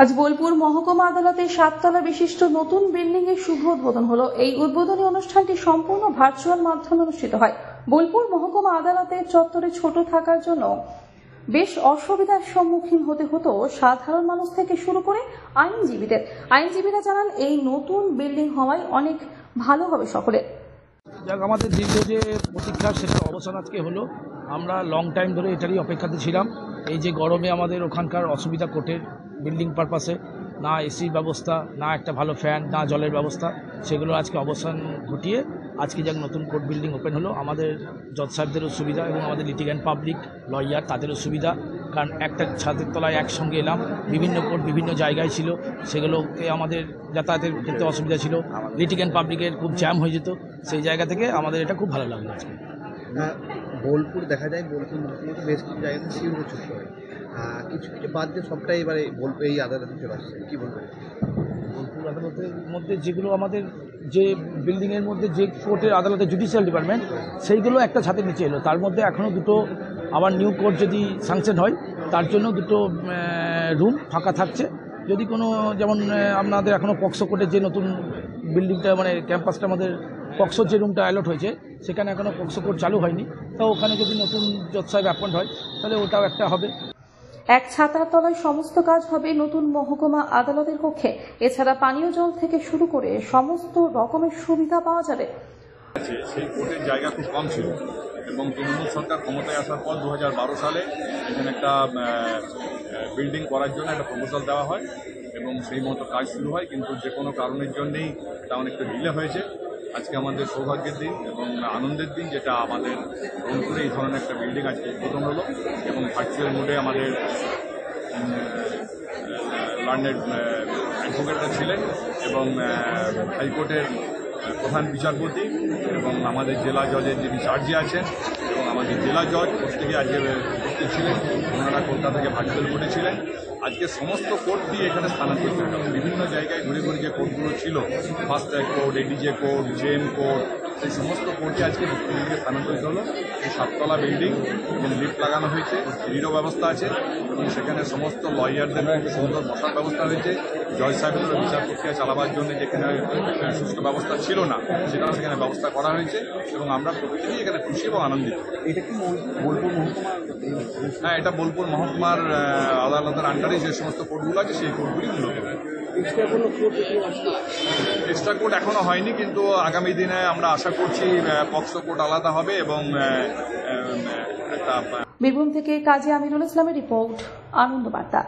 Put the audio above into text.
আজ বোলপুর মহকুমা আদালতে 7 তলা বিশিষ্ট নতুন বিল্ডিং এর শুভ উদ্বোধন হলো। এই উদ্বোধনী অনুষ্ঠানটি সম্পূর্ণ ভার্চুয়াল মাধ্যমে অনুষ্ঠিত হয়। বোলপুর মহকুমা আদালতের চত্বরে ছোট থাকার জন্য বেশ অসুবিধার সম্মুখীন হতে হতো সাধারণ মানুষ থেকে শুরু করে আইনজীবীদের। আইনজীবীরা জানান এই নতুন বিল্ডিং হওয়ায় অনেক ভালো হবে সকলে। যাক, আমাদের দীর্ঘ যে প্রতীক্ষা সেটার অবসান আজকে হলো। আমরা লং টাইম ধরে এটারই অপেক্ষাতে ছিলাম। এই যে গরমে আমাদের ওখানকার অসুবিধা কোর্টের বিল্ডিং পারপাসে, না এসির ব্যবস্থা, না একটা ভালো ফ্যান, না জলের ব্যবস্থা, সেগুলো আজকে অবসান ঘটিয়ে আজকে যাক নতুন কোর্ট বিল্ডিং ওপেন হলো। আমাদের জজ সাহেবদেরও সুবিধা এবং আমাদের লিটিগ্যান্ট পাবলিক লয়ার তাদেরও সুবিধা, কারণ একটা ছাদের তলায় একসঙ্গে এলাম। বিভিন্ন কোর্ট বিভিন্ন জায়গায় ছিল, সেগুলোকে আমাদের যাতায়াতের ক্ষেত্রে অসুবিধা ছিল, লিটিগ্যান্ট পাবলিকের খুব জ্যাম হয়ে যেত। সেই জায়গা থেকে আমাদের এটা খুব ভালো লাগলো আজকে। বোলপুর দেখা যায়, বোলপুর বেশ কিছু জায়গাতে সিউড়ে ছুট করে, কিছু কিছু বাদ দিয়ে সবটাই এবারে এই আদালতে চলে আসছে, কী বলবেন? বোলপুর আদালতের মধ্যে যেগুলো আমাদের যে বিল্ডিংয়ের মধ্যে যে কোর্টের আদালতে জুডিশিয়াল ডিপার্টমেন্ট, সেইগুলো একটা ছাদের নিচে এলো। তার মধ্যে এখনও দুটো আবার নিউ কোর্ট যদি স্যাংশন হয়, তার জন্য দুটো রুম ফাঁকা থাকছে। যদি কোনো যেমন আপনাদের এখনও পক্সো কোর্টের যে নতুন বিল্ডিংটা মানে ক্যাম্পাসটা আমাদের পক্সোর যে রুমটা অ্যালট হয়েছে, সেখানে এখনও পক্সো কোর্ট চালু হয়নি। তো ওখানে যদি নতুন জজ সাহেব অ্যাপয়েন্ট হয়, তাহলে ওটাও একটা হবে। এক ছাতার তলায় সমস্ত কাজ হবে নতুন মহকুমা আদালতের কক্ষে। এছাড়া পানীয় জল থেকে শুরু করে সমস্ত রকমের সুবিধা পাওয়া যাবে। সেই কোর্টের জায়গা খুব কম ছিল এবং তৃণমূল সরকার ক্ষমতায় আসার পর 2012 সালে এখানে একটা বিল্ডিং করার জন্য একটা প্রপোজাল দেওয়া হয় এবং সেই মতো কাজ শুরু হয়, কিন্তু যে কোনো কারণের জন্যেই তা অনেকটা ডিলে হয়েছে। আজকে আমাদের সৌভাগ্যের দিন এবং আনন্দের দিন, যেটা আমাদের বোলপুরে এই ধরনের একটা বিল্ডিং আজকে উদ্বোধন হলো এবং ভার্চুয়াল মোডে আমাদের লার্নেড অ্যাডভোকেটরা ছিলেন এবং হাইকোর্টের প্রধান বিচারপতি এবং আমাদের জেলা জজের যিনি চার্জে আছেন এবং আমাদের জেলা জজ প্রত্যেকে আজকে উপস্থিত ছিলেন। ওনারা কলকাতা থেকে ভার্চুয়াল মোডে ছিলেন। আজকে সমস্ত কোর্ট দিয়ে এখানে স্থানান্তরিত হলো। বিভিন্ন জায়গায় ঘুরে ঘুরে যে কোর্টগুলো ছিল, fast track court, ADJ court, JM court, সেই সমস্ত কোর্টে আজকে বিল্ডিংয়ে স্থানান্তরিত হলো। এই 7 তলা বিল্ডিং এবং লিফট লাগানো হয়েছে, সিঁড়িরও ব্যবস্থা আছে এবং সেখানে সমস্ত লয়ারদের সুন্দর বসার ব্যবস্থা হয়েছে। জজ সাহেবের বিচার প্রক্রিয়া চালাবার জন্য যেখানে সুষ্ঠু ব্যবস্থা ছিল না, সেটাও সেখানে ব্যবস্থা করা হয়েছে এবং আমরা প্রত্যেকেই এখানে খুশি এবং আনন্দিত। এটা কি বোলপুর মহকুমা? হ্যাঁ, এটা বোলপুর মহকুমার আদালতের আন্ডারে যে সমস্ত কোর্টগুলো আছে সেই কোর্টগুলি মূলত। এক্সট্রা কোর্ট এখনো হয়নি, কিন্তু আগামী দিনে আমরা আশা করছি পক্সো কোর্ট আলাদা হবে এবং একটা বীরভূম থেকে কাজী আমিরুল ইসলামের রিপোর্ট, আনন্দ বার্তা।